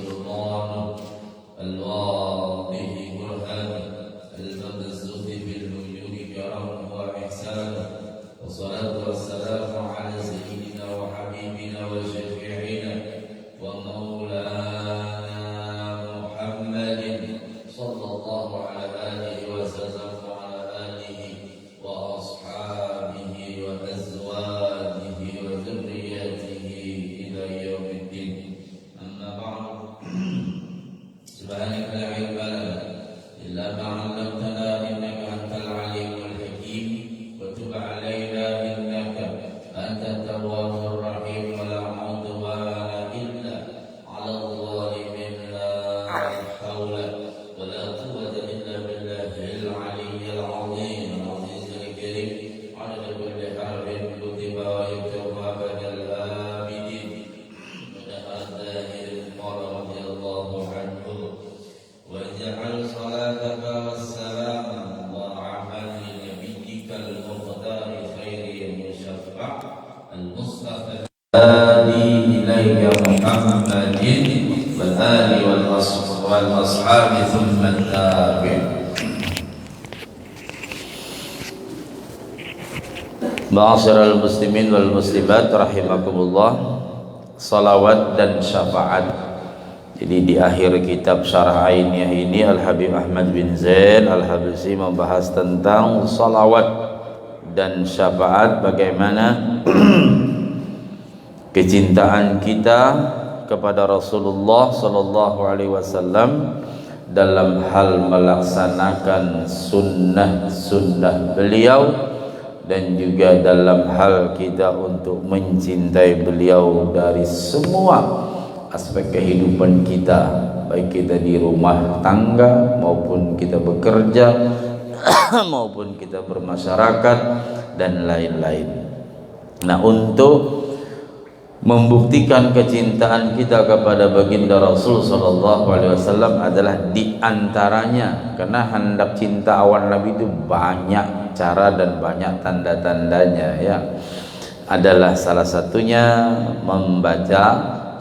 سلطانه الواضح برهانه المبثوث في الوجود كرمه وإحسانه والصلاة والسلام على سيدنا وحبيبنا وشفيعنا ومولانا محمد صلى الله على آله وسلم وعلى آله وأصحابه وأزواجه وذريته إلى يوم الدين. أما بعد، سبحانك لا علم لنا إلا ما علمتنا إنك أنت العليم الحكيم وتب علينا إنك أنت التواب الرحيم ولا عدوان إلا على الظالمين لا حول ولا قوة إلا بالله العلي العظيم العزيز الكريم عدد كل حرف كتب ويكتب أبد الآبدين ونهى الداهر قال رضي الله عنه واجعل صلاتك والسلام ضاعفا لنبيك المختار خير المشفع المصطفى الهادي إليك محمد والآل والأصحاب ثم التابع. Ma'asyiral muslimin wal muslimat rahimakumullah. Salawat dan syafaat. Jadi di akhir kitab Syarah Ainiyah ini Al-Habib Ahmad bin Zain Al-Habsyi membahas tentang salawat dan syafaat, bagaimana kecintaan kita kepada Rasulullah sallallahu alaihi wasallam dalam hal melaksanakan sunnah beliau, dan juga dalam hal kita untuk mencintai beliau dari semua aspek kehidupan kita, baik kita di rumah tangga maupun kita bekerja maupun kita bermasyarakat dan lain-lain. Nah, untuk membuktikan kecintaan kita kepada baginda Rasul sallallahu alaihi wasallam adalah diantaranya, karena hendak cinta awan Nabi itu banyak cara dan banyak tanda-tandanya, ya. Adalah salah satunya membaca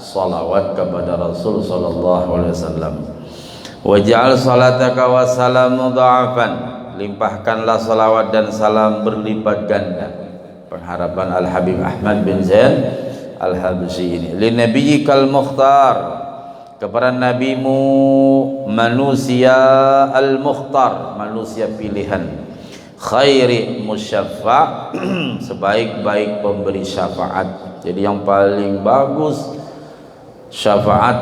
salawat kepada Rasul sallallahu alaihi wasallam. Waj'al salataka wa salamu dha'afan, limpahkanlah salawat dan salam berlipat ganda. Pengharapan Al-Habib Ahmad bin Zain Al-Habsyi ini li nabiyyikal mukhtar, kepada nabimu manusia al-mukhtar, manusia pilihan, khairi musyaffa, sebaik-baik pemberi syafaat. Jadi yang paling bagus syafaat,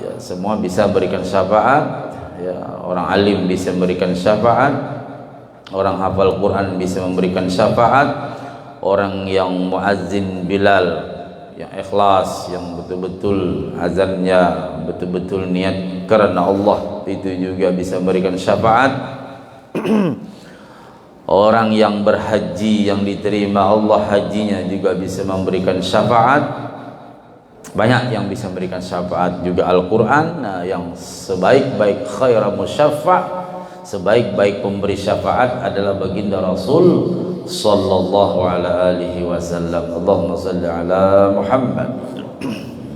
ya, semua bisa berikan syafaat, ya, orang alim bisa memberikan syafaat, orang hafal Quran bisa memberikan syafaat, orang yang muazzin Bilal yang ikhlas, yang betul-betul azannya betul-betul niat karena Allah, itu juga bisa memberikan syafaat. Orang yang berhaji yang diterima Allah hajinya juga bisa memberikan syafaat. Banyak yang bisa memberikan syafaat juga Al-Quran. Nah, yang sebaik-baik khaira musyaffa', sebaik-baik pemberi syafaat adalah baginda Rasul sallallahu alaihi wasallam. Allahumma salli ala Muhammad.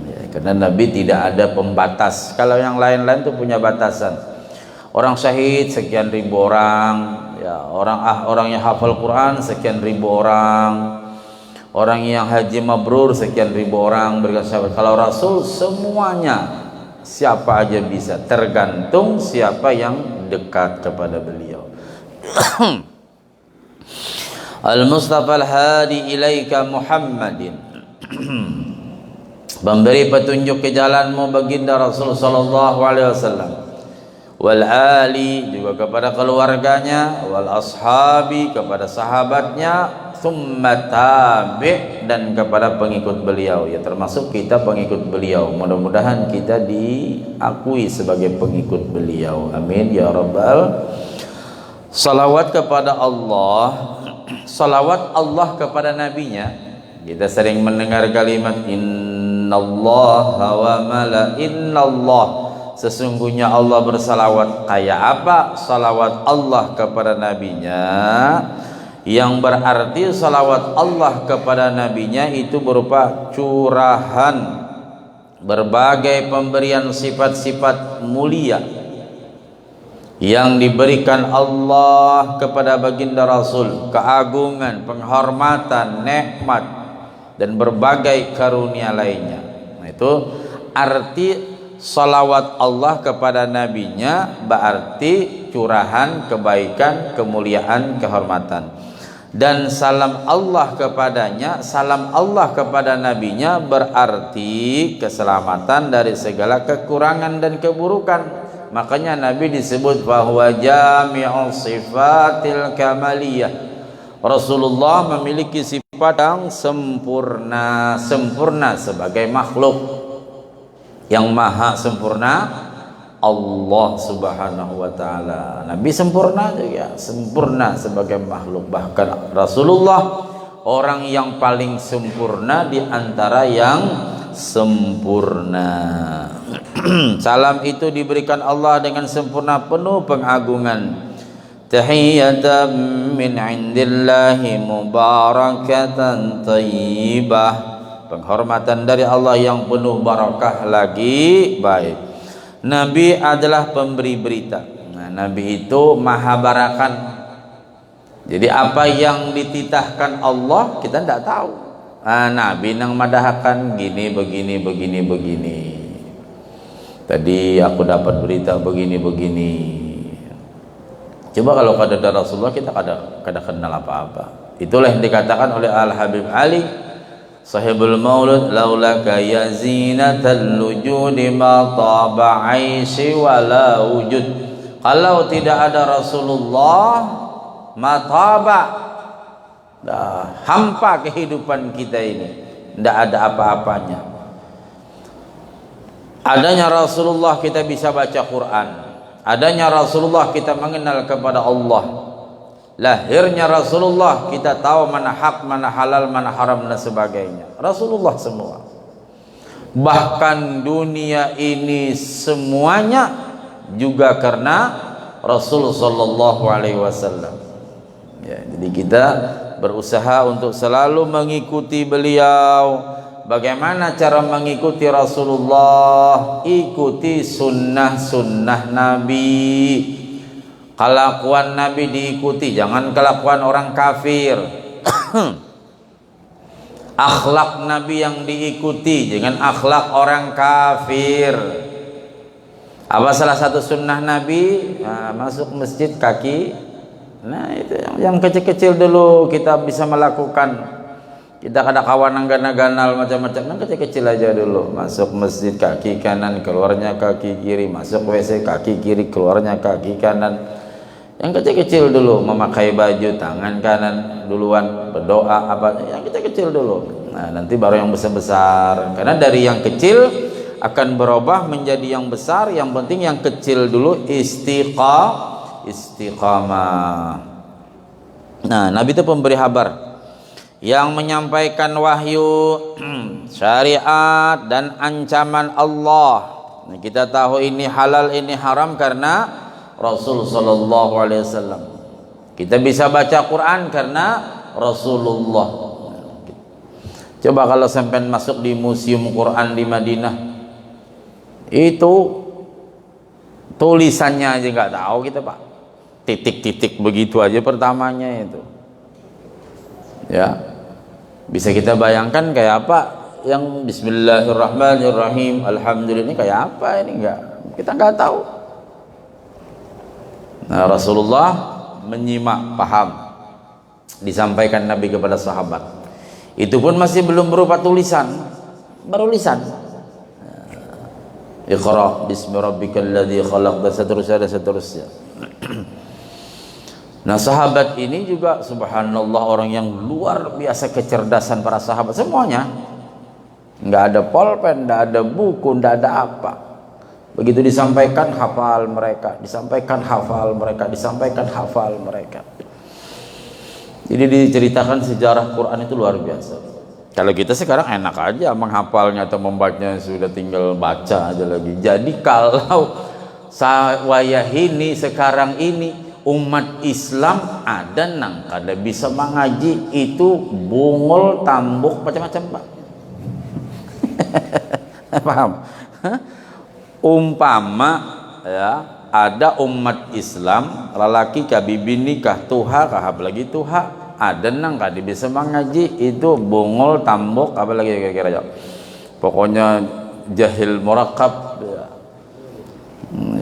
Ya, karena Nabi tidak ada pembatas. Kalau yang lain-lain itu punya batasan. Orang syahid sekian ribu orang, ya, orang yang hafal Quran sekian ribu orang, orang yang haji mabrur sekian ribu orang berikan syafaat. Kalau Rasul semuanya, siapa aja bisa, tergantung siapa yang dekat kepada beliau. Al-Mustafa al-Hadi ilaika Muhammadin, memberi petunjuk ke jalanmu baginda Rasul sallallahu alaihi wasallam, wal ali, juga kepada keluarganya, wal ashabi, kepada sahabatnya, thumma tabi', dan kepada pengikut beliau, ya, termasuk kita pengikut beliau. Mudah-mudahan kita diakui sebagai pengikut beliau, amin ya rabbal. Salawat kepada Allah, salawat Allah kepada nabinya. Kita sering mendengar kalimat innallaha wa inallah, sesungguhnya Allah bersalawat. Kayak apa salawat Allah kepada nabinya? Yang berarti salawat Allah kepada nabinya itu berupa curahan berbagai pemberian sifat-sifat mulia yang diberikan Allah kepada baginda Rasul, keagungan, penghormatan, nikmat dan berbagai karunia lainnya. Nah, itu arti salawat Allah kepada nabinya, berarti curahan kebaikan, kemuliaan, kehormatan. Dan salam Allah kepadanya, salam Allah kepada nabinya berarti keselamatan dari segala kekurangan dan keburukan. Makanya Nabi disebut bahwa jami'ul sifatil kamaliyah. Rasulullah memiliki sifat yang sempurna, sempurna sebagai makhluk. Yang maha sempurna Allah subhanahu wa ta'ala. Nabi sempurna juga, sempurna sebagai makhluk. Bahkan Rasulullah orang yang paling sempurna di antara yang sempurna. Salam itu diberikan Allah dengan sempurna, penuh pengagungan. Tahiyatan min indillahi mubarakatan thayyibah. Penghormatan dari Allah yang penuh barakah lagi baik. Nabi adalah pemberi berita. Nah, Nabi itu maha barakan. Jadi apa yang dititahkan Allah kita tidak tahu. Nabi nang madahkan gini begini. Tadi aku dapat berita begini. Coba kalau kada ada Rasulullah kita kada kenal apa-apa. Itulah yang dikatakan oleh Al Habib Ali Sahibul Maulud, laulaka ya zinatal wujudi ma taba aishi wala wujud. Kalau tidak ada Rasulullah, ma taba, hampa kehidupan kita ini, tidak ada apa-apanya. Adanya Rasulullah kita bisa baca Quran, adanya Rasulullah kita mengenal kepada Allah. Lahirnya Rasulullah kita tahu mana hak, mana halal, mana haram dan sebagainya. Rasulullah semua. Bahkan dunia ini semuanya juga karena Rasul sallallahu alaihi wasallam. Ya, jadi kita berusaha untuk selalu mengikuti beliau. Bagaimana cara mengikuti Rasulullah? Ikuti sunnah-sunnah Nabi. Kelakuan Nabi diikuti, jangan kelakuan orang kafir. Akhlak Nabi yang diikuti, jangan akhlak orang kafir. Apa salah satu sunnah Nabi? Masuk masjid kaki. Nah itu yang kecil-kecil dulu kita bisa melakukan. Kita ada kawan ganal macam-macam, yang kecil-kecil aja dulu. Masuk masjid kaki kanan, keluarnya kaki kiri. Masuk WC kaki kiri, keluarnya kaki kanan. Yang kecil-kecil dulu, memakai baju tangan kanan duluan, berdoa apa, yang kecil-kecil dulu. Nah, nanti baru yang besar-besar. Karena dari yang kecil akan berubah menjadi yang besar. Yang penting yang kecil dulu istiqamah. Nah, Nabi itu pemberi kabar yang menyampaikan wahyu, syariat dan ancaman Allah. Nah, kita tahu ini halal, ini haram karena Rasul sallallahu alaihi wasallam. Kita bisa baca Quran karena Rasulullah. Coba kalau sampai masuk di museum Quran di Madinah, itu tulisannya aja nggak tahu kita, Pak. Titik-titik begitu aja pertamanya itu. Ya. Bisa kita bayangkan kayak apa yang Bismillahirrahmanirrahim, Alhamdulillah, ini kayak apa ini, kita nggak tahu. Nah, Rasulullah menyimak, paham, disampaikan Nabi kepada sahabat. Itu pun masih belum berupa tulisan, baru lisan. Iqra bismi rabbikal ladzi khalaq, dan seterusnya. Nah, sahabat ini juga subhanallah orang yang luar biasa kecerdasan para sahabat semuanya. Enggak ada pulpen, enggak ada buku, enggak ada apa. Begitu disampaikan hafal mereka, disampaikan hafal mereka, disampaikan hafal mereka. Jadi diceritakan sejarah Quran itu luar biasa. Kalau kita sekarang enak aja menghafalnya atau membacanya, sudah tinggal baca aja lagi. Jadi kalau saya ini sekarang ini umat Islam ada nang kada bisa mengaji, itu bungul tambuk macam-macam, Pak. Paham? Umpama ya ada umat Islam lalaki kabibin nikah tuha kahab lagi tuha ada nang kadi bisa mengaji itu bongol tambok apa lagi kira-kira ya. Pokoknya jahil murakab ya.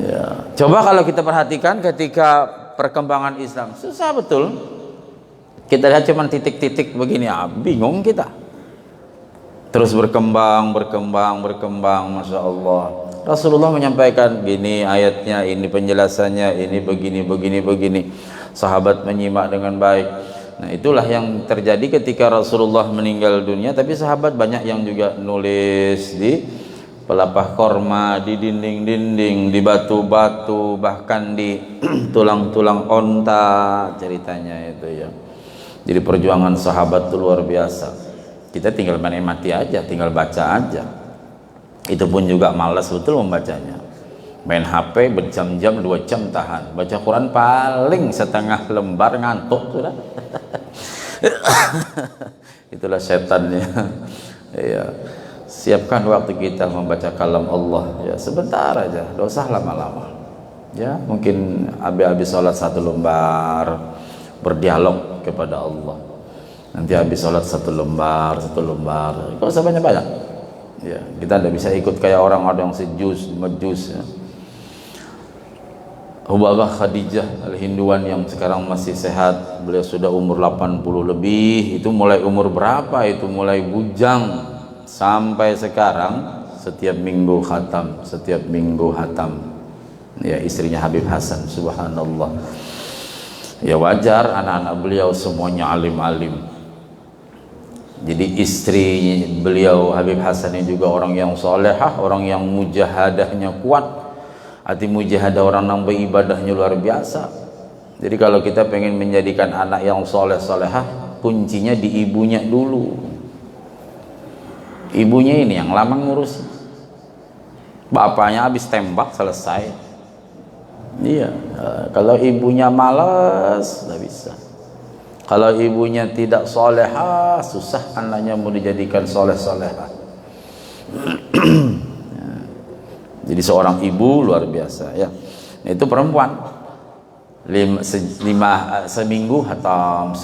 Ya. Coba kalau kita perhatikan ketika perkembangan Islam susah betul. Kita lihat cuma titik-titik begini ya, bingung kita. Terus berkembang, Masya Allah. Rasulullah menyampaikan gini ayatnya, ini penjelasannya, ini begini. Sahabat menyimak dengan baik. Nah itulah yang terjadi ketika Rasulullah meninggal dunia. Tapi sahabat banyak yang juga nulis di pelapah korma, di dinding-dinding, di batu-batu, bahkan di tulang-tulang onta, ceritanya itu ya. Jadi perjuangan sahabat itu luar biasa. Kita tinggal menikmati aja, tinggal baca aja. Itu pun juga malas betul membacanya. Main HP berjam-jam, 2 jam tahan. Baca Quran paling setengah lembar ngantuk sudah. Itulah setannya. Ya. Siapkan waktu kita membaca kalam Allah ya, sebentar aja, tidak usah lama-lama. Ya, mungkin habis sholat 1 lembar berdialog kepada Allah. Nanti habis sholat 1 lembar, gak usah banyak-banyak ya, kita tidak bisa ikut kayak orang ada yang sejus, majus ya. Hubabah Khadijah Al-Hinduan yang sekarang masih sehat, beliau sudah umur 80 lebih, itu mulai umur berapa itu mulai bujang sampai sekarang setiap minggu khatam ya, istrinya Habib Hasan, subhanallah ya. Wajar anak-anak beliau semuanya alim-alim. Jadi istri beliau Habib Hasan ini juga orang yang solehah, orang yang mujahadahnya kuat. Hati mujahadah orang yang beribadahnya luar biasa. Jadi kalau kita pengen menjadikan anak yang solehah, kuncinya di ibunya dulu. Ibunya ini yang lama ngurus. Bapaknya habis tembak selesai. Iya, kalau ibunya malas, tidak bisa. Kalau ibunya tidak solehah, susah anaknya mau dijadikan solehah. Jadi seorang ibu luar biasa ya. Itu perempuan. Seminggu hatam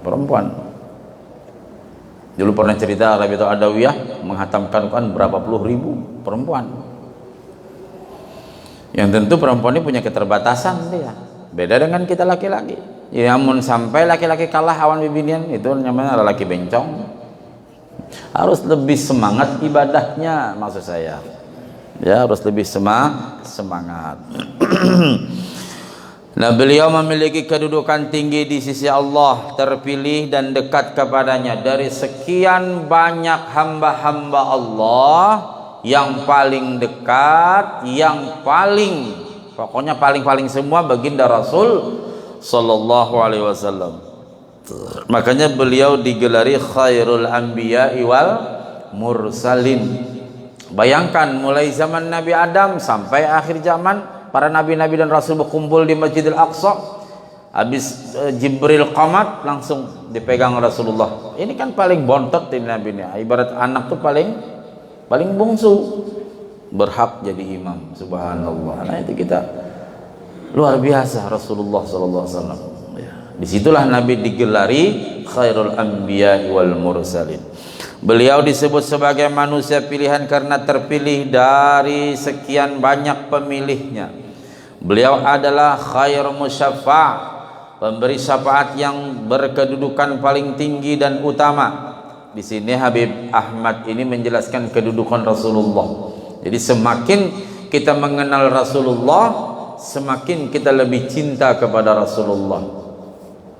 perempuan. Dulu pernah cerita Rabi'atul Adawiyah menghatamkan Quran berapa puluh ribu perempuan. Yang tentu perempuan ini punya keterbatasan dia. Beda dengan kita laki-laki. Ya ampun, sampai laki-laki kalah awan bibinian, itu namanya laki bencong. Harus lebih semangat ibadahnya, maksud saya. Ya, harus lebih semangat. Nah, beliau memiliki kedudukan tinggi di sisi Allah, terpilih dan dekat kepadanya. Dari sekian banyak hamba-hamba Allah, yang paling dekat, yang paling, pokoknya paling semua baginda Rasul Sallallahu Alaihi Wasallam. Makanya beliau digelari khairul anbiya wal mursalin. Bayangkan mulai zaman Nabi Adam sampai akhir zaman, para nabi-nabi dan rasul berkumpul di Masjidil Aqsa. Habis Jibril qamat langsung dipegang Rasulullah. Ini kan paling bontot ini nabi ini. Ibarat anak tuh paling bungsu, berhak jadi imam. Subhanallah. Nah itu kita luar biasa Rasulullah sallallahu alaihi wasallam. Ya. Disitulah Nabi digelari khairul anbiya wal mursalin. Beliau disebut sebagai manusia pilihan karena terpilih dari sekian banyak pemilihnya. Beliau adalah khair musyafa', pemberi syafaat yang berkedudukan paling tinggi dan utama. Di sini Habib Ahmad ini menjelaskan kedudukan Rasulullah. Jadi semakin kita mengenal Rasulullah, semakin kita lebih cinta kepada Rasulullah.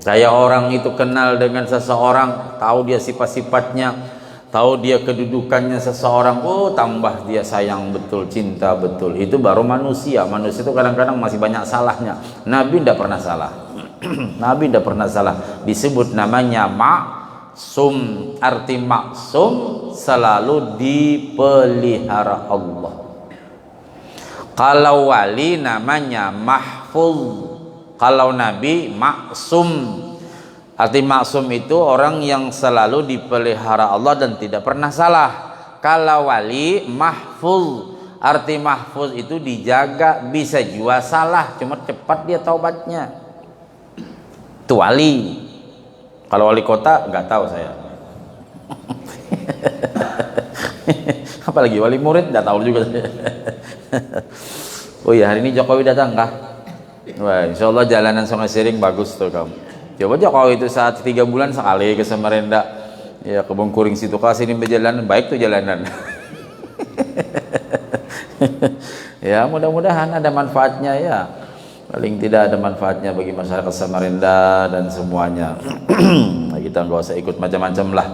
Kayak orang itu kenal dengan seseorang, tahu dia sifat-sifatnya, tahu dia kedudukannya seseorang, oh tambah dia sayang betul, cinta betul. Itu baru manusia. Manusia itu kadang-kadang masih banyak salahnya. Nabi tidak pernah salah. Nabi tidak pernah salah. Disebut namanya maksum. Arti maksum selalu dipelihara Allah. Kalau wali namanya mahfuz, kalau nabi maksum. Arti maksum itu orang yang selalu dipelihara Allah dan tidak pernah salah. Kalau wali mahfuz, arti mahfuz itu dijaga, bisa juga salah, cuma cepat dia taubatnya. Itu wali. Kalau wali kota nggak tahu saya. Apalagi wali murid nggak tahu juga. Oh iya, hari ini Jokowi datang kah? Wah, insya Allah jalanan Sungai Siring bagus tuh kamu. Coba Jokowi itu saat 3 bulan sekali ke Samarinda, ya ke Bengkuring situ ke sini berjalan baik tuh jalanan. Ya mudah-mudahan ada manfaatnya ya. Paling tidak ada manfaatnya bagi masyarakat Samarinda dan semuanya. Kita nggak usah ikut macam-macam lah.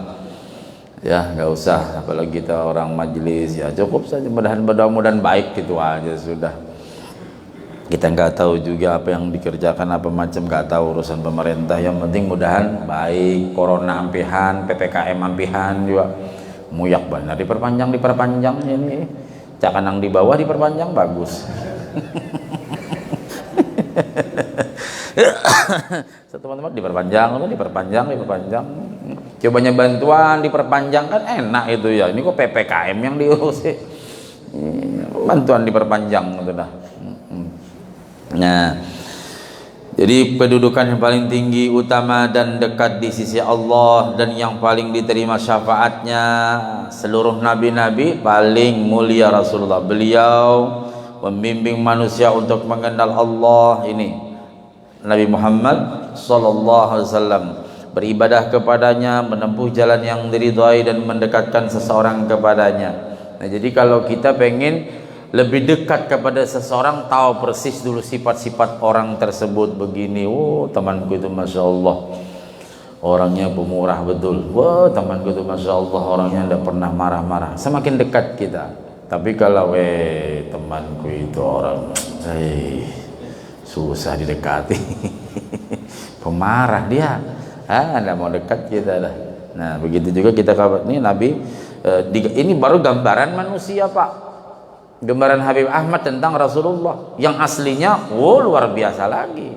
Ya nggak usah, apalagi kita orang majelis ya cukup saja, mudah-mudahan baik gitu aja sudah. Kita nggak tahu juga apa yang dikerjakan, apa macam nggak tahu urusan pemerintah, yang penting mudahan baik. Corona ampihan, PPKM ampihan juga muyak benar, diperpanjang ini, cakanang di bawah diperpanjang bagus. Teman-teman diperpanjang. Cobanya bantuan diperpanjang kan enak itu ya. Ini kok PPKM yang diurus sih. Bantuan diperpanjang gitu dah. Nah, jadi kedudukan yang paling tinggi, utama dan dekat di sisi Allah, dan yang paling diterima syafaatnya seluruh nabi-nabi, paling mulia Rasulullah. Beliau membimbing manusia untuk mengenal Allah ini, Nabi Muhammad sallallahu alaihi wasallam, beribadah kepadanya, menempuh jalan yang diridhai dan mendekatkan seseorang kepadanya. Nah, jadi kalau kita pengen lebih dekat kepada seseorang, tahu persis dulu sifat-sifat orang tersebut begini. Oh temanku itu Masya Allah orangnya pemurah betul. Wah temanku itu Masya Allah orangnya tidak pernah marah-marah. Semakin dekat kita. Tapi kalau temanku itu orang susah didekati, pemarah dia, tidak mau dekat kita dah. Nah begitu juga kita ini Nabi, ini baru gambaran manusia Pak. Gambaran Habib Ahmad tentang Rasulullah yang aslinya luar biasa lagi.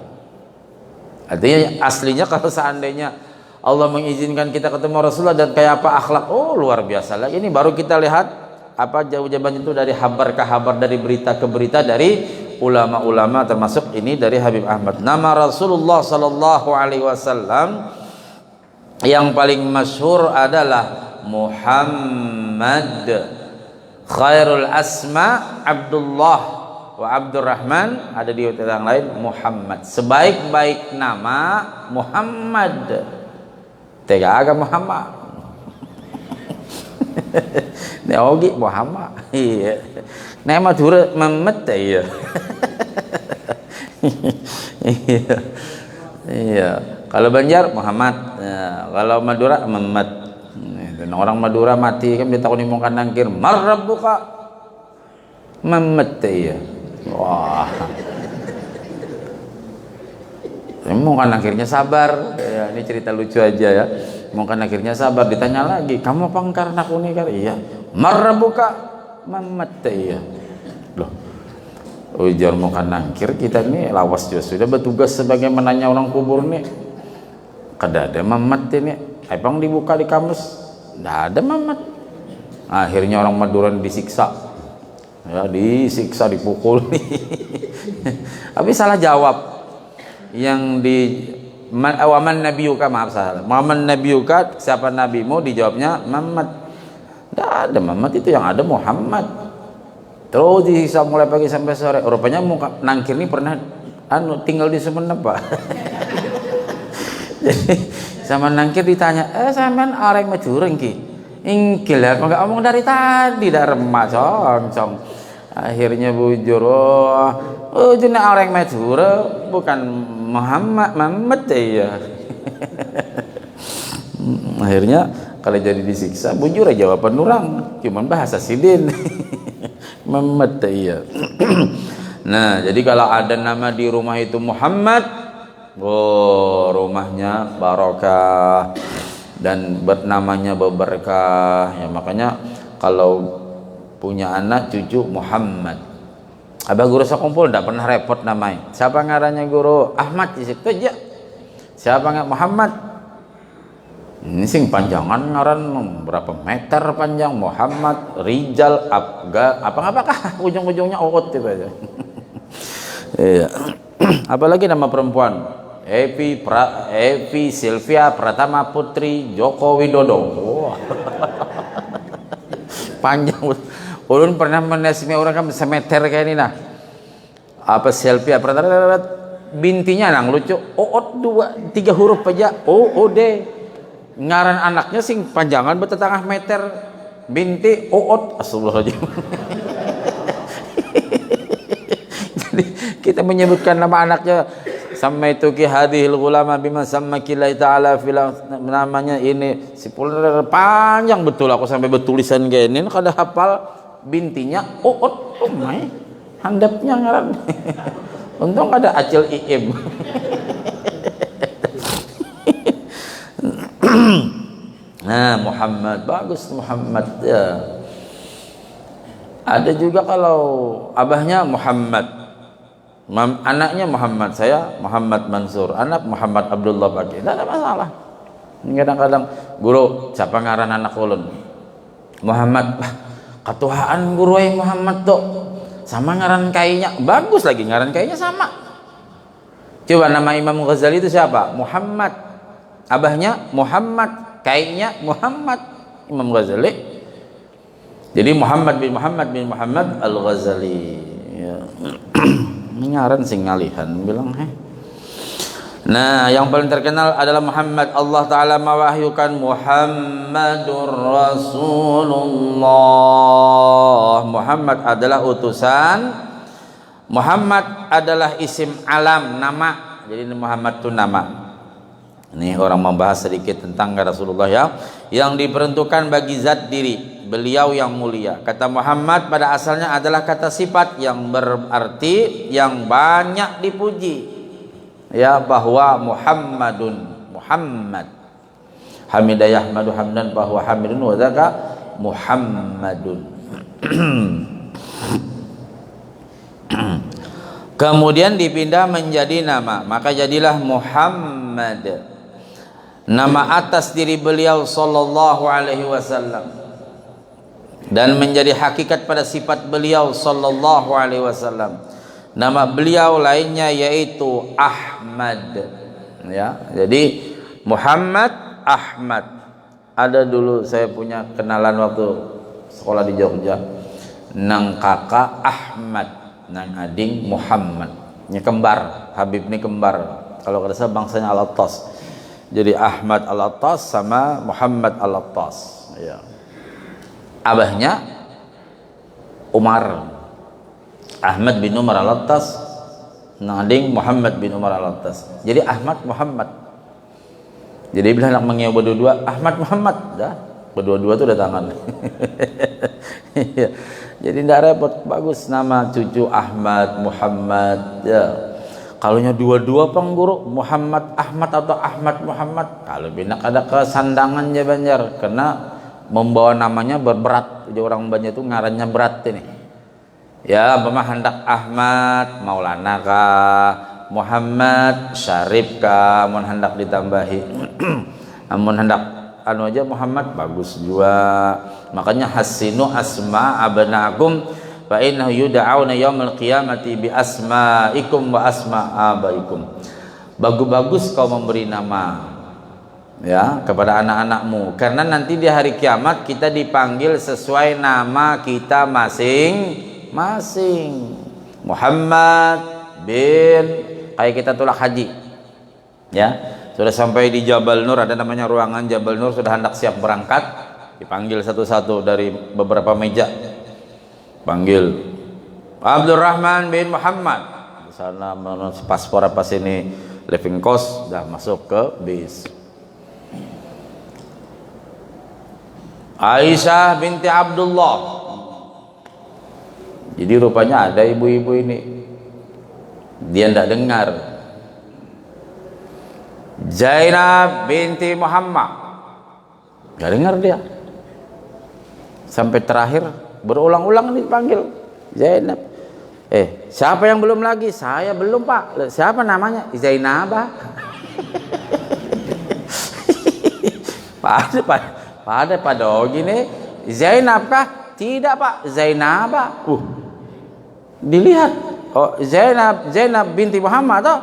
Artinya aslinya kalau seandainya Allah mengizinkan kita ketemu Rasulullah dan kayak apa akhlak, luar biasa lagi. Ini baru kita lihat apa jawaban itu dari kabar ke kabar, dari berita ke berita, dari ulama-ulama, termasuk ini dari Habib Ahmad. Nama Rasulullah sallallahu alaihi wasallam yang paling masyhur adalah Muhammad. Khairul asma Abdullah wa Abdurrahman, ada di yang lain Muhammad. Sebaik-baik nama Muhammad. Tega agak Muhammad. Neogi Muhammad. Iya. Nama Madura Muhammad ya. Iya. Iya. Kalau Banjar Muhammad. Ya. Kalau Madura Muhammad. Dan orang Madura mati kan ditakoni mongkan nangkir marabbuka Muhammad ya. Wah. Mongkan akhirnya sabar. Ya, ini cerita lucu aja ya. Mongkan akhirnya sabar, ditanya lagi, kamu pangkar naku nih kan? Iya. Marabbuka Muhammad ya. Loh. Ujar mongkan nangkir kita nih lawas juga sudah bertugas sebagai menanya orang kubur nih. Kada ada Muhammad ini. Emang dibuka di kamus? Nggak ada Muhammad. Akhirnya orang Madura disiksa, ya disiksa, dipukul. Tapi salah jawab. Yang di waman nabiyuka, maaf salah. Waman nabiyuka, siapa nabimu? Dijawabnya Muhammad. Nggak ada Muhammad, itu yang ada Muhammad. Terus disiksa mulai pagi sampai sore. Rupanya nangkir ini pernah tinggal di Sumeneb Pak. Jadi sama nangkir ditanya, sampean arek Madura ki? Inggil aku nggak omong dari tadi, dah remah cong. Akhirnya bujur, jenis arek Madura bukan Muhammad ya. Akhirnya kalau jadi disiksa, bujur aja jawaban orang, cuman bahasa sidin. Muhammad ya. Nah, jadi kalau ada nama di rumah itu Muhammad, rumahnya barokah dan namanya berberkah ya. Makanya kalau punya anak cucu Muhammad, abah guru sekumpul tidak pernah repot namanya. Siapa ngarannya guru? Ahmad di situ aja. Siapa nggak Muhammad? Ini sing panjangan ngaran berapa meter panjang, Muhammad Rijal apakah ujung-ujungnya Uut itu aja. Iya. Apalagi nama perempuan Evi Sylvia Pratama Putri Joko Widodo. Wah. Panjang. Ulun pernah menesmi orang kan semeter kayak ini nah. Apa Sylvia Pratama bintinya nang lucu. Uut 3 huruf aja. OOD. Ngaran anaknya sing panjangan bertetangah meter, binti Uut. Astagfirullahaladzim. Jadi kita menyebutkan nama anaknya sama itu ki hadhil ulama bima sama kilai ta'ala namanya ini si panjang betul, aku sampai bertulisan kayak ini kada hafal bintinya Uut. Oh my handapnya ngaran. Untung ada acil iim. Nah, Muhammad bagus, Muhammad ya. Ada juga kalau abahnya Muhammad, anaknya Muhammad, saya Muhammad Mansur, anak Muhammad Abdullah Baki, tidak ada masalah. Kadang-kadang guru siapa ngaran anak ulun Muhammad, ketuaan guru yang Muhammad tuh sama ngaran kainya bagus lagi, ngaran kainya sama. Coba nama Imam Ghazali itu siapa? Muhammad, abahnya Muhammad, kainya Muhammad, Imam Ghazali. Jadi Muhammad bin Muhammad Al-Ghazali ya. Ngaran sing ngalihan bilang Nah, yang paling terkenal adalah Muhammad. Allah Ta'ala mewahyukan Muhammadur Rasulullah. Muhammad adalah utusan. Muhammad adalah isim alam, nama. Jadi Muhammad itu nama. Ini orang membahas sedikit tentang Rasulullah ya, yang diperuntukkan bagi zat diri beliau yang mulia. Kata Muhammad pada asalnya adalah kata sifat yang berarti yang banyak dipuji. Ya, bahwa Muhammadun Muhammad hamida yahmadu hamdan bahwa hamidun wa dzaka Muhammadun. Kemudian dipindah menjadi nama, maka jadilah Muhammad. Nama atas diri beliau sallallahu alaihi wasallam dan menjadi hakikat pada sifat beliau sallallahu alaihi wasallam. Nama beliau lainnya yaitu Ahmad ya. Jadi Muhammad Ahmad. Ada dulu saya punya kenalan waktu sekolah di Jogja, nang kakak Ahmad, nang ading Muhammad. Ini kembar, Habib ini kembar. Kalau kada salah bangsanya Al-Attas. Jadi Ahmad Al-Attas sama Muhammad Al-Attas ya. Abahnya Umar, Ahmad bin Umar Al-Attas, nading Muhammad bin Umar Al-Attas. Jadi Ahmad Muhammad. Jadi bila nak mengiau berdua Ahmad Muhammad dah, berdua-dua tu dah tangan. Jadi tidak repot, bagus nama cucu Ahmad Muhammad ya. Kalau dua-dua pengguru Muhammad Ahmad atau Ahmad Muhammad, kalau binak ada kesandangan ya Banjar, karena membawa namanya berberat. Jadi orang Banjar itu ngarannya berat ini. Ya, umpama hendak Ahmad Maulana kah, Muhammad Syarif kah, mun hendak ditambahi. Namun hendak anu aja Muhammad bagus juga. Makanya hasinu asma abnaakum fa innahu yud'auna yaumil qiyamati bi asma'ikum wa asma abaikum. Bagus-bagus kau memberi nama ya kepada anak-anakmu, karena nanti di hari kiamat kita dipanggil sesuai nama kita masing-masing. Muhammad bin, kayak kita tolak haji ya, sudah sampai di Jabal Nur, ada namanya ruangan Jabal Nur, sudah hendak siap berangkat, dipanggil satu-satu dari beberapa meja, panggil Abdurrahman bin Muhammad di sana, paspor apa sini, living cost, dah masuk ke bis. Aisyah binti Abdullah. Jadi rupanya ada ibu-ibu ini, dia tidak dengar. Zainab binti Muhammad, nggak dengar dia. Sampai terakhir berulang-ulang dipanggil Zainab. Siapa yang belum lagi? Saya belum pak. Siapa namanya? Zainabah. pada gini. Zainab kah? Tidak Pak, Zainabah. Dilihat, oh Zainab binti Muhammad toh?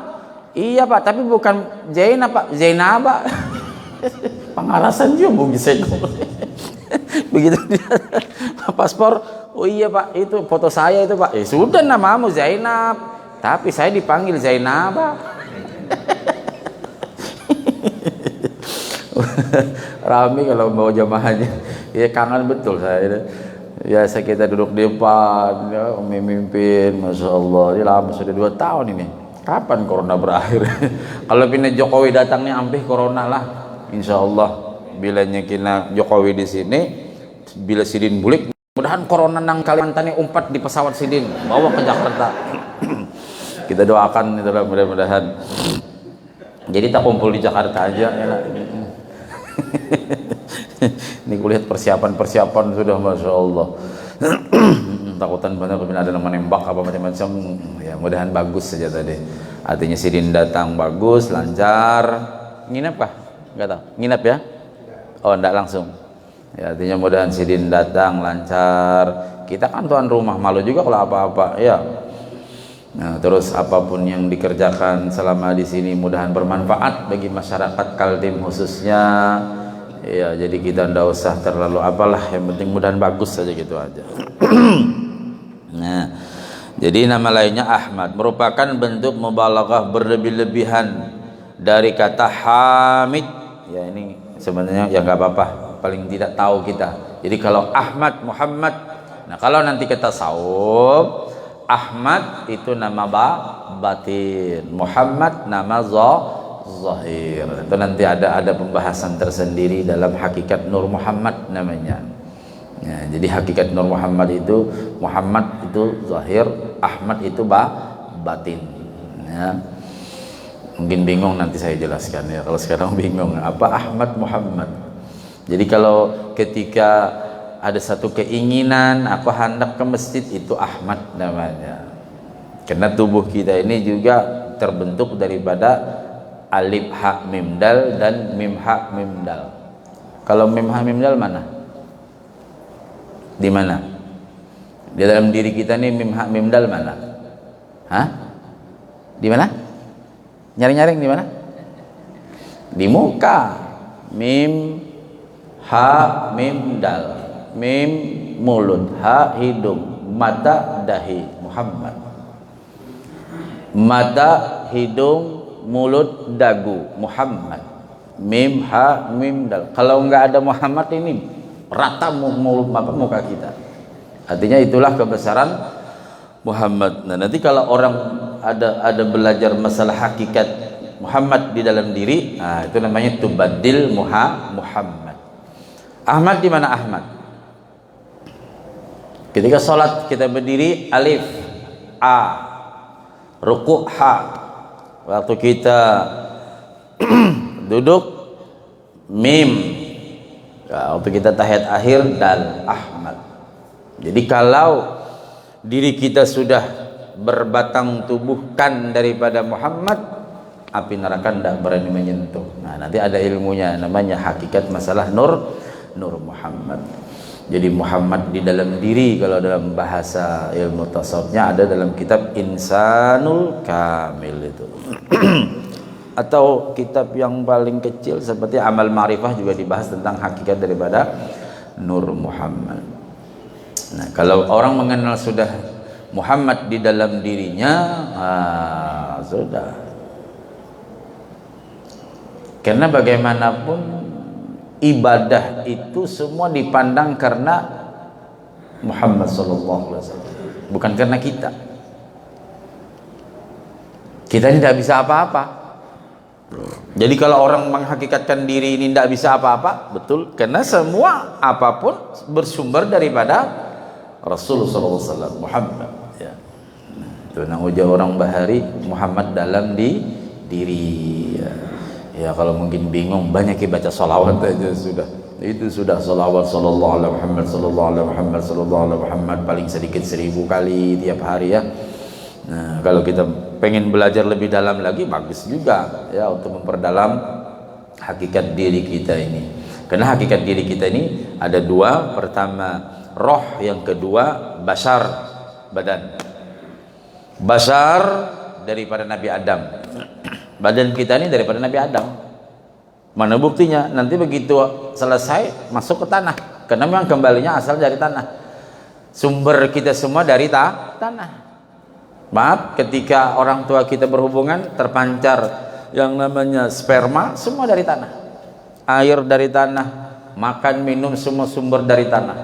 Iya Pak, tapi bukan Zainab Pak, Zainabah. Pengalasan juga bisa. Begitu dia paspor, oh iya Pak, itu foto saya itu Pak. Sudah namamu Zainab, tapi saya dipanggil Zainabah. Rame kalau bawa jamaahnya, ya kangen betul saya. Biasa kita duduk di depan, ya, memimpin, masya Allah. Ini lama sudah 2 tahun ini. Kapan corona berakhir? Kalau pindah Jokowi datang nih, ampih corona lah. Insya Allah, bilanya kena Jokowi di sini, bila Sidin bulik, mudahan corona nang Kalimantan umpat di pesawat Sidin, bawa ke Jakarta. Kita doakan itulah mudah-mudahan. Jadi tak kumpul di Jakarta aja, ya lah. Ini kulihat persiapan sudah masya Allah. Takutan benar ada yang menembak apa macam-macam. Ya mudahan bagus saja tadi. Artinya Sidin datang bagus, lancar. Nginep kah? Enggak tahu. Nginep ya? Oh enggak langsung. Ya artinya mudahan Sidin datang lancar. Kita kan tuan rumah, malu juga kalau apa-apa. Ya. Nah, terus apapun yang dikerjakan selama di sini mudahan bermanfaat bagi masyarakat Kaltim khususnya. Ya, jadi kita ndak usah terlalu apalah, yang penting mudahan bagus saja gitu aja. Nah, jadi nama lainnya Ahmad merupakan bentuk mubalaghah berlebih-lebihan dari kata Hamid. Ya ini sebenarnya ya nggak apa-apa, paling tidak tahu kita. Jadi kalau Ahmad, Muhammad. Nah, kalau nanti kita sawab, Ahmad itu nama batin, Muhammad nama zahir. Itu nanti ada pembahasan tersendiri dalam hakikat Nur Muhammad namanya. Ya, jadi hakikat Nur Muhammad itu Muhammad itu zahir, Ahmad itu batin. Ya. Mungkin bingung nanti saya jelaskan ya. Kalau sekarang bingung apa Ahmad Muhammad. Jadi kalau ketika ada satu keinginan aku hendak ke masjid, itu Ahmad namanya. Karena tubuh kita ini juga terbentuk daripada alif ha mim dal dan mim ha mim dal. Kalau mim ha mim dal mana? Di mana? Di dalam diri kita nih mim ha mim dal mana? Hah? Di mana? Nyaring-nyaring di mana? Di muka. Mim ha mim dal. Mim mulut, ha hidung, mata dahi, Muhammad. Mata, hidung, mulut, dagu, Muhammad. Mim ha mim dal. Kalau enggak ada Muhammad ini rata mulut muka kita. Artinya itulah kebesaran Muhammad. Nah, nanti kalau orang ada belajar masalah hakikat Muhammad di dalam diri, nah itu namanya tubaddil Muhammad. Ahmad di mana Ahmad? Ketika sholat kita berdiri alif a, ruku' ha. Waktu kita duduk mim. Ya, waktu kita tahiyat akhir dal, Ahmad. Jadi kalau diri kita sudah berbatang tubuhkan daripada Muhammad, api neraka tidak berani menyentuh. Nah, nanti ada ilmunya namanya hakikat masalah Nur Muhammad. Jadi Muhammad di dalam diri, kalau dalam bahasa ilmu tasawufnya ada dalam kitab Insanul Kamil itu. Atau kitab yang paling kecil seperti Amal Ma'rifah juga dibahas tentang hakikat daripada Nur Muhammad. Nah, kalau orang mengenal sudah Muhammad di dalam dirinya, sudah. Karena bagaimanapun ibadah itu semua dipandang karena Muhammad SAW, bukan karena kita. Kita ini tidak bisa apa-apa. Jadi kalau orang menghakikatkan diri ini tidak bisa apa-apa, betul, karena semua apapun bersumber daripada Rasulullah SAW, Muhammad. Ya. Itu nang ujar orang bahari Muhammad dalam diri. Ya. Ya kalau mungkin bingung, banyak baca salawat aja sudah. Itu sudah salawat sallallahu alaihi Muhammad sallallahu alaihi Muhammad sallallahu alaihi Muhammad paling sedikit 1000 kali tiap hari ya. Nah, kalau kita pengen belajar lebih dalam lagi bagus juga ya untuk memperdalam hakikat diri kita ini. Karena hakikat diri kita ini ada dua, pertama roh, yang kedua basar, badan. Basar daripada Nabi Adam, badan kita ini daripada Nabi Adam. Mana buktinya? Nanti begitu selesai masuk ke tanah, karena memang kembalinya asal dari tanah. Sumber kita semua dari tanah. Maaf, ketika orang tua kita berhubungan terpancar yang namanya sperma, semua dari tanah. Air dari tanah, makan minum semua sumber dari tanah.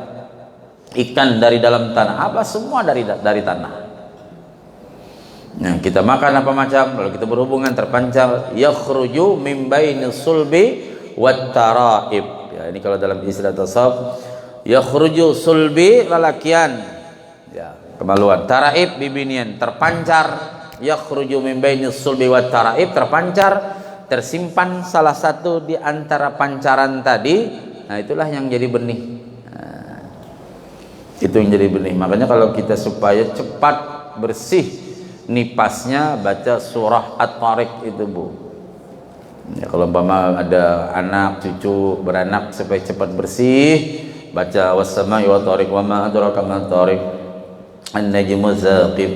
Ikan dari dalam tanah, apa semua dari tanah. Nah, kita makan apa macam, lalu kita berhubungan terpancar, yakhruju min bainis sulbi wat taraib. Ya, ini kalau dalam istilah tasawuf, yakhruju sulbi lalakian, ya, kemaluan, taraib bibinian, terpancar, yakhruju min bainis sulbi wat taraib, terpancar, tersimpan salah satu di antara pancaran tadi. Nah, itulah yang jadi benih. Nah, itu yang jadi benih. Makanya kalau kita supaya cepat bersih nipasnya, baca surah At-Tariq itu, Bu. Ya, kalau umpama ada anak cucu beranak supaya cepat bersih, baca was-sama'i wat-tariq wa ma adraka mat-tariq an-najmu zaqib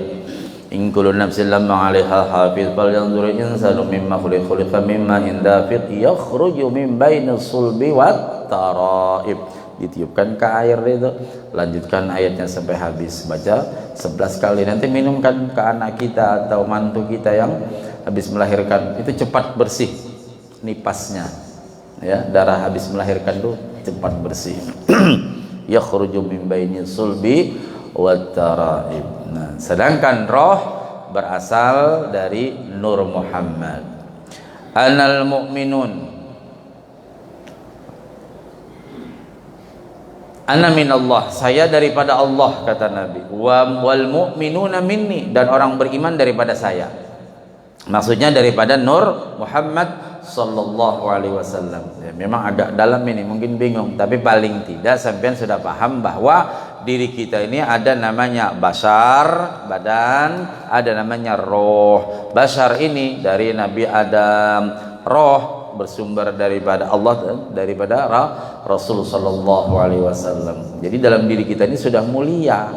in kullu nafsin lamma 'alaiha hafiz falyanzur insanu mimma khuliqa mimma indafiq yakhruju min bainis sulbi wat-taraib. Ditiupkan ke air itu, lanjutkan ayatnya sampai habis, baca 11 kali, nanti minumkan ke anak kita atau mantu kita yang habis melahirkan, itu cepat bersih nipasnya, ya, darah habis melahirkan itu cepat bersih. Yakhruju min baini sulbi wat taraib. Nah, sedangkan roh berasal dari Nur Muhammad. Anal mu'minun, ana minallah, saya daripada Allah, kata Nabi. Wal mu'minuna minni, dan orang beriman daripada saya. Maksudnya daripada Nur Muhammad sallallahu alaihi wasallam. Ya, memang agak dalam ini, mungkin bingung, tapi paling tidak sampean sudah paham bahwa diri kita ini ada namanya basar, badan, ada namanya roh. Basar ini dari Nabi Adam, roh bersumber daripada Allah, daripada Rasul sallallahu alaihi wasallam. Jadi dalam diri kita ini sudah mulia.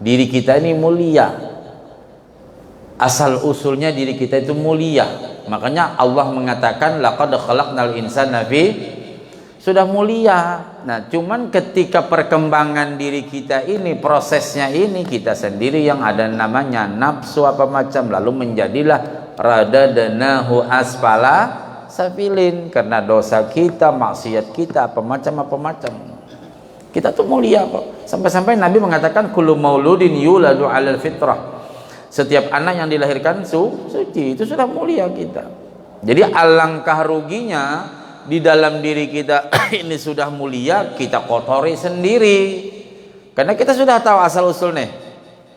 Diri kita ini mulia. Asal usulnya diri kita itu mulia. Makanya Allah mengatakan laqad khalaqnal insana fi, sudah mulia. Nah, cuman ketika perkembangan diri kita ini, prosesnya ini, kita sendiri yang ada namanya nafsu apa macam, lalu menjadilah radadnahu asfala safilin, karena dosa kita, maksiat kita, apa macam. Kita tuh mulia kok. Sampai-sampai Nabi mengatakan kullu mauludin yuladu 'alal fitrah. Setiap anak yang dilahirkan suci, itu sudah mulia kita. Jadi alangkah ruginya di dalam diri kita ini sudah mulia, kita kotori sendiri. Karena kita sudah tahu asal usulnya.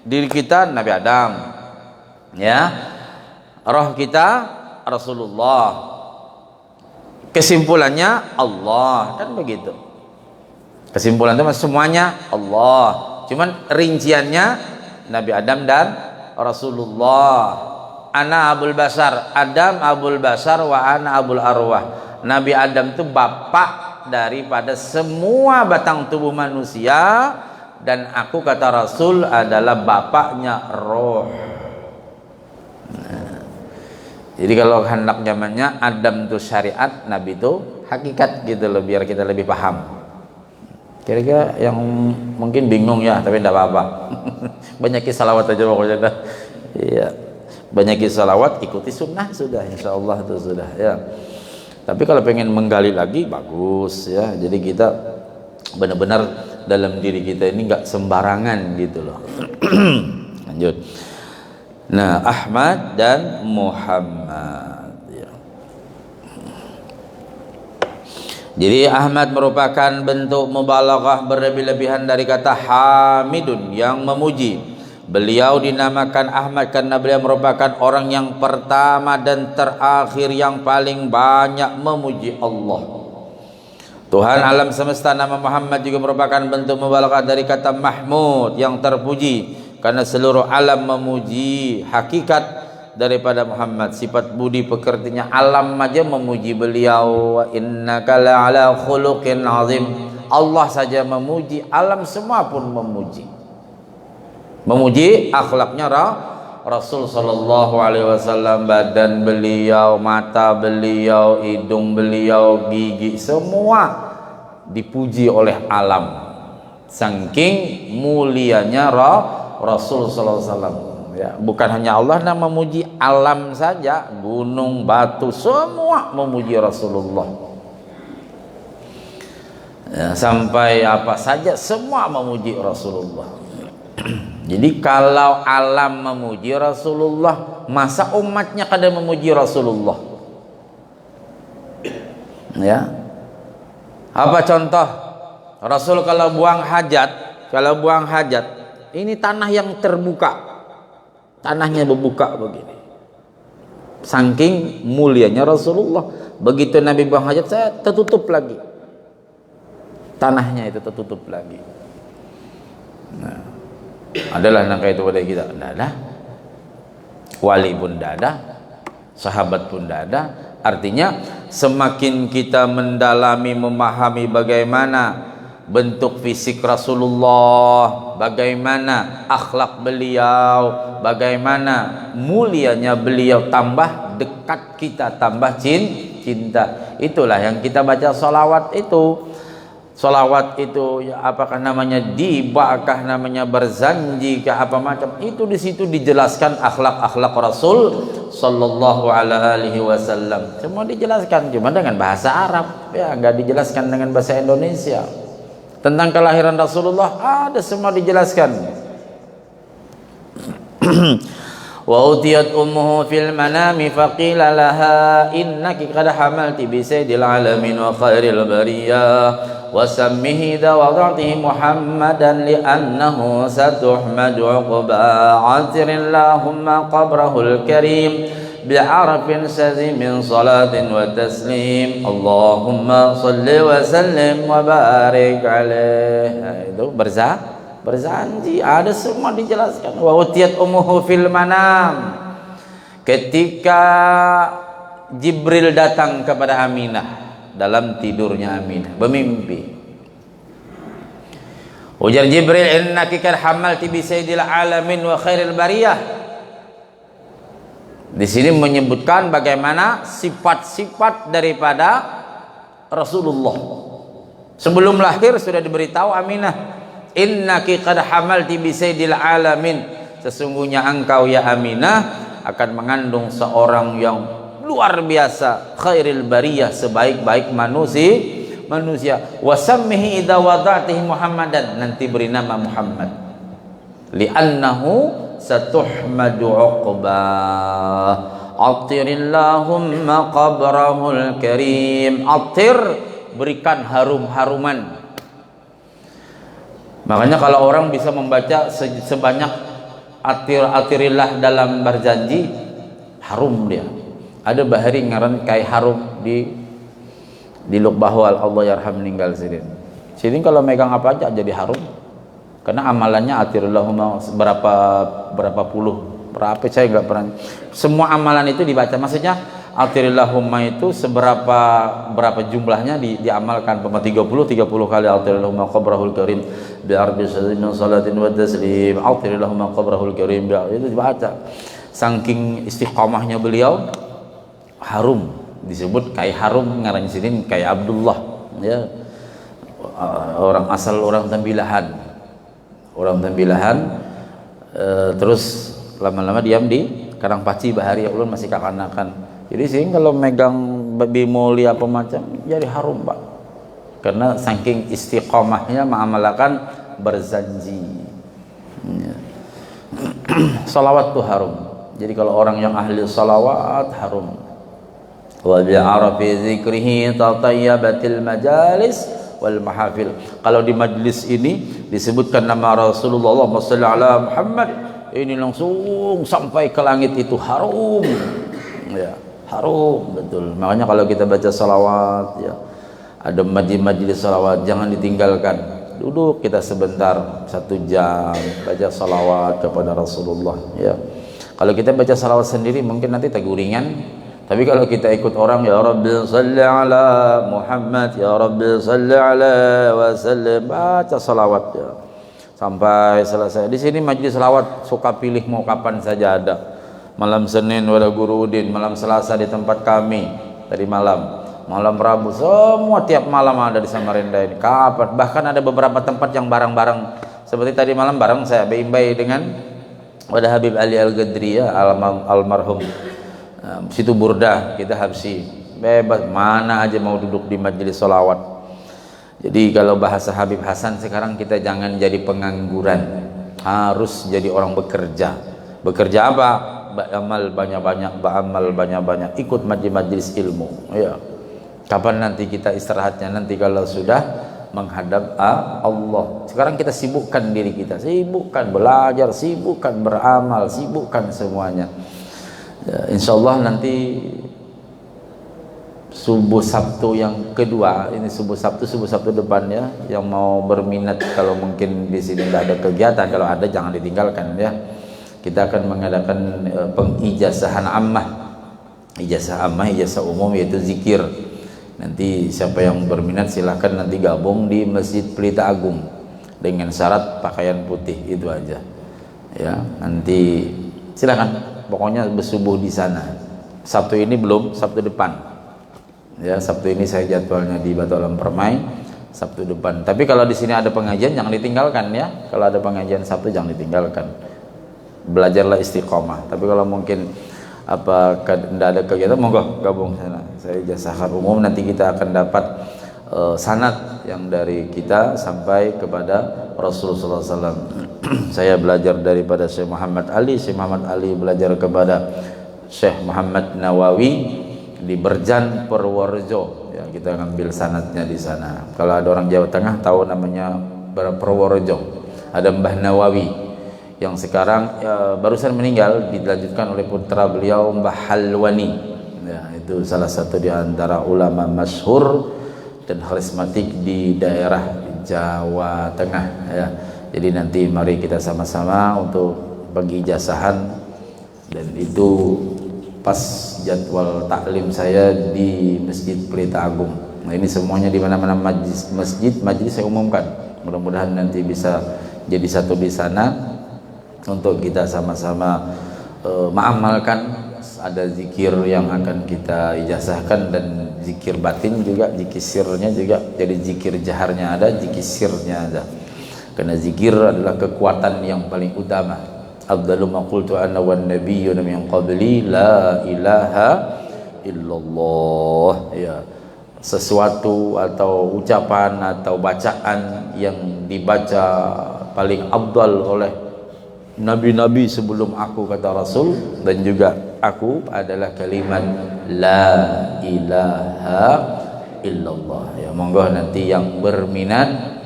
Diri kita Nabi Adam. Ya. Roh kita Rasulullah. Kesimpulannya Allah, kan begitu. Kesimpulan itu semuanya Allah. Cuman rinciannya Nabi Adam dan Rasulullah. Ana Abul Basar, Adam Abul Basar wa ana Abul Arwah. Nabi Adam itu bapak daripada semua batang tubuh manusia, dan aku, kata Rasul, adalah bapaknya roh. Jadi kalau hendak zamannya Adam itu syariat, Nabi itu hakikat, gitu loh, biar kita lebih paham. Kira-kira yang mungkin bingung ya, tapi tidak apa-apa. Banyakin salawat aja pokoknya. Iya, banyakin salawat, ikuti sunnah, sudah, insya Allah itu sudah. Ya. Tapi kalau pengen menggali lagi, bagus ya. Jadi kita benar-benar dalam diri kita ini nggak sembarangan, gitu loh. Lanjut. Nah, Ahmad dan Muhammad, ya. Jadi Ahmad merupakan bentuk mubalaghah, berlebih-lebihan dari kata hamidun, yang memuji. Beliau dinamakan Ahmad karena beliau merupakan orang yang pertama dan terakhir yang paling banyak memuji Allah. Tuhan alam semesta nama Muhammad juga merupakan bentuk mubalaghah dari kata Mahmud, yang terpuji, karena seluruh alam memuji. Hakikat daripada Muhammad. Sifat budi pekertinya, alam aja memuji beliau. Wa innaka la'ala khuluqin azim. Allah saja memuji, alam semua pun memuji. Memuji akhlaknya Rasul sallallahu alaihi wasallam, badan beliau, mata beliau, hidung beliau, gigi, semua dipuji oleh alam. Saking mulianya Rasul sallallahu alaihi wasallam. Ya, bukan hanya Allah yang memuji, alam saja, gunung, batu, semua memuji Rasulullah. Ya, sampai apa saja semua memuji Rasulullah. Jadi kalau alam memuji Rasulullah, masa umatnya kada memuji Rasulullah? Ya. Apa contoh? Rasul kalau buang hajat, ini tanah yang terbuka. Tanahnya berbuka begini. Saking mulianya Rasulullah. Begitu Nabi buang hajat, saya tertutup lagi. Tanahnya itu tertutup lagi. Nah, adalah nangka itu pada kita. Tidak ada. Wali pun tidak ada. Sahabat pun tidak ada. Artinya semakin kita mendalami, memahami bagaimana bentuk fisik Rasulullah, bagaimana akhlak beliau, bagaimana mulianya beliau, tambah dekat kita, tambah cinta. Itulah yang kita baca salawat itu. Salawat itu ya, apakah namanya dibakah, namanya berzanji ke apa macam, itu di situ dijelaskan akhlak-akhlak Rasul sallallahu alaihi wasallam. Semua dijelaskan, cuma dengan bahasa Arab, ya enggak dijelaskan dengan bahasa Indonesia. Tentang kelahiran Rasulullah ada semua dijelaskan. Wa utiyat ummuhu fil manami faqila laha innaki qad hamalti bi sayyidil alamin wa khairil bariyah wa sammihi da wada'tihi Muhammadan li'annahu satuhmadu 'uqba 'atirillahumma qabrahul karim bi'arafin sazimin salatin wa taslim Allahumma salli wa sallim wa barik alaih. Itu berzanji, ada semua dijelaskan. Wa utiyat ummuhu fil manam, ketika Jibril datang kepada Aminah dalam tidurnya, Aminah bermimpi. Ujar Jibril, innaki kad hamalti bi sayyidil alamin wa khairil bariyah. Di sini menyebutkan bagaimana sifat-sifat daripada Rasulullah. Sebelum lahir sudah diberitahu Aminah, innaki qad hamalti bi sayyidil alamin, sesungguhnya engkau ya Aminah akan mengandung seorang yang luar biasa, khairil bariyah, sebaik-baik manusia. Wasammihi idza wada'tihi Muhammadan, nanti beri nama Muhammad, li'annahu satuhmadu 'uqbah atirillahumma qabrahul karim. Atir, berikan harum-haruman. Makanya kalau orang bisa membaca sebanyak atirillah dalam berjanji, harum dia. Ada bahari ngaran kai harum di Luk Bahwal, Allah yarham meninggal sini. Sini kalau megang apa aja jadi harum. Karena amalannya atirillahumma berapa puluh, berapa saya nggak pernah. Semua amalan itu dibaca. Maksudnya atirillahumma itu berapa jumlahnya diamalkan. 30 kali atirillahumma qabrahul karim bi arbi salatin wa taslim. Atirillahumma qabrahul karim, itu dibaca. Saking istiqamahnya beliau, harum disebut kai harum, ngaran sini kai Abdullah, ya. Orang asal orang Tambilahan, terus lama-lama diam di Karangpaci Bahari ulun masih kakanakan. Jadi sih kalau megang babi mulia apa macam jadi harum Pak, karena saking istiqomahnya mengamalkan berzanji. Ya. Salawat tuh harum. Jadi kalau orang yang ahli salawat harum. Wa bi'arafi dzikrihi tatayyabatil majalis wal mahafil. Kalau di majlis ini disebutkan nama Rasulullah, Allahumma shalli ala Muhammad, ini langsung sampai ke langit itu harum. Ya, harum betul. Makanya kalau kita baca salawat, ya, ada majlis salawat, jangan ditinggalkan. Duduk kita sebentar, 1 jam baca salawat kepada Rasulullah, ya. Kalau kita baca salawat sendiri mungkin nanti teguringan, tapi kalau kita ikut orang, ya Rabbi salli ala Muhammad, ya Rabbi salli ala wa sallim, baca salawat ya sampai selesai. Di sini majelis salawat suka pilih mau kapan saja ada. Malam Senin wala Gurudin, malam Selasa di tempat kami tadi malam, malam Rabu, semua tiap malam ada di Samarinda ini. Kapan? Bahkan ada beberapa tempat yang bareng-bareng. Seperti tadi malam bareng saya Baimbai dengan Wada Habib Ali Al-Gadri ya, almarhum. Situ Burda, kita habsi. Bebas mana aja mau duduk di majelis salawat. Jadi kalau bahasa Habib Hasan sekarang kita jangan jadi pengangguran. Harus jadi orang bekerja. Bekerja apa? Beramal banyak-banyak, ikut majelis ilmu ya. Kapan nanti kita istirahatnya? Nanti kalau sudah menghadap Allah. Sekarang kita sibukkan diri kita, sibukkan belajar, sibukkan beramal, sibukkan semuanya ya, insyaallah nanti subuh Sabtu yang kedua ini, subuh Sabtu depannya, yang mau berminat kalau mungkin di sini tidak ada kegiatan, kalau ada jangan ditinggalkan ya. Kita akan mengadakan pengijazahan ammah, ijazah umum yaitu zikir. Nanti siapa yang berminat silahkan nanti gabung di Masjid Pelita Agung dengan syarat pakaian putih, itu aja ya. Nanti silahkan, pokoknya bersubuh di sana. Sabtu ini belum, Sabtu depan ya. Sabtu ini saya jadwalnya di Batu Alam Permai, Sabtu depan. Tapi kalau di sini ada pengajian jangan ditinggalkan ya. Kalau ada pengajian Sabtu jangan ditinggalkan. Belajarlah istiqomah. Tapi kalau mungkin tidak ada kegiatan, monggo gabung sana. Saya ijazahkan umum, nanti kita akan dapat sanad yang dari kita sampai kepada Rasulullah SAW. Saya belajar daripada Syekh Muhammad Ali belajar kepada Syekh Muhammad Nawawi di Berjan Purworejo ya, kita ngambil sanadnya di sana. Kalau ada orang Jawa Tengah tahu namanya Purworejo, ada Mbah Nawawi yang sekarang barusan meninggal, dilanjutkan oleh putra beliau Mbah Halwani ya, itu salah satu di antara ulama masyhur dan karismatik di daerah Jawa Tengah ya. Jadi nanti mari kita sama-sama untuk pengijazahan, dan itu pas jadwal taklim saya di Masjid Pelita Agung. Nah ini semuanya di mana-mana masjid saya umumkan. Mudah-mudahan nanti bisa jadi satu di sana untuk kita sama-sama mengamalkan. Ada zikir yang akan kita ijazahkan, dan zikir batin juga, zikir sirnya juga. Jadi zikir jaharnya ada, zikir sirnya ada. Karena zikir adalah kekuatan yang paling utama. Afdalu ma qultu ana wan nabiyyuna min qabli la ilaha illallah ya. Sesuatu atau ucapan atau bacaan yang dibaca paling afdal oleh nabi-nabi sebelum aku, kata Rasul, dan juga aku, adalah kalimat la ilaha illallah ya. Monggo nanti yang berminat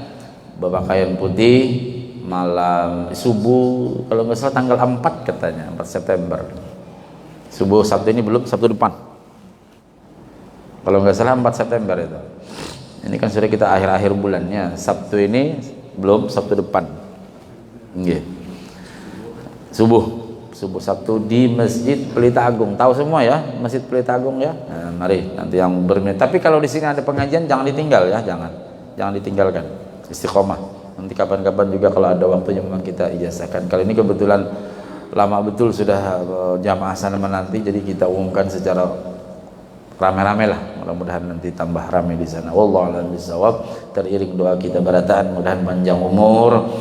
berpakaian putih malam subuh, kalau nggak salah tanggal 4 katanya, 4 September subuh. Sabtu ini belum, Sabtu depan kalau nggak salah 4 September itu. Ini kan sudah kita akhir-akhir bulannya. Sabtu ini belum, Sabtu depan nggih. Subuh Sabtu di Masjid Pelita Agung. Tahu semua ya Masjid Pelita Agung ya. Nah, mari nanti yang berminat. Tapi kalau di sini ada pengajian jangan ditinggal ya, jangan ditinggalkan. Istiqomah. Nanti kapan-kapan juga kalau ada waktunya memang kita ijazahkan. Kali ini kebetulan lama betul sudah jamaah sana menanti, jadi kita umumkan secara rame-rame lah. Mudah-mudahan nanti tambah rame di sana. Wallahu a'lam bishawab. Teriring doa kita barataan, mudah-mudahan panjang umur,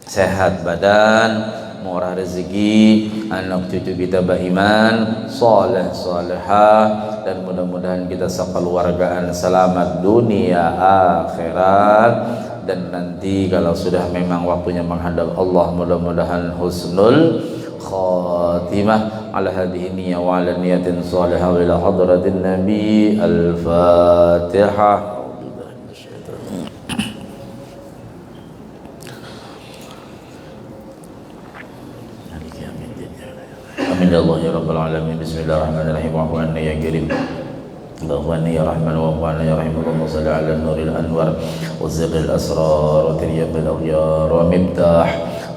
sehat badan, murah rezeki, anak cucu kita beriman, saleh salehah, dan mudah-mudahan kita sekeluargaan selamat dunia akhirat. Dan nanti kalau sudah memang waktunya menghadap Allah, mudah-mudahan husnul khatimah. Ala hadhihi niyyah wa ala niyatin salihah wa ila hadratin nabi. Al-Fatihah. Amin ya Allah ya rabbal alamin. Bismillahirrahmanirrahim. Wa huwa ya karim, Allahumma ya rahman wa huwa ya rahim. Allahumma salli ala nuril anwar wa zirril asrar wa tiryamil aghyar wa miftah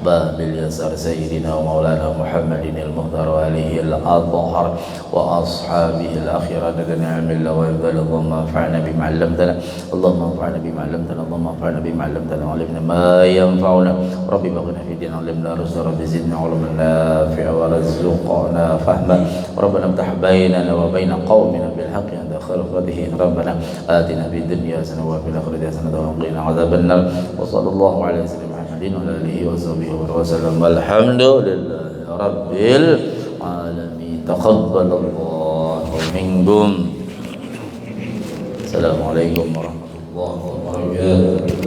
باب اليسار سيدنا ومولانا محمد المختار وآله الأطهر وأصحابه الأخيار لنا علم الله ويبدل. اللهم انفعنا بما علمتنا، اللهم انفعنا بما علمتنا، اللهم انفعنا بما علمتنا وعلمنا ما ينفعنا. ربي بغنا في دين علمنا رشدا، ربي زدنا علما نافعا ورزقنا فهما. ربنا افتح بيننا وبين قومنا بالحق عند خلقته. ربنا آتنا في الدنيا حسنة وفي الآخرة حسنة وقنا عذاب النار. وصلى الله على سيدنا محمد وعلى آله وصحبه وسلم. الحمد لله رب العالمين. تقبل الله منكم. السلام عليكم ورحمة الله وبركاته.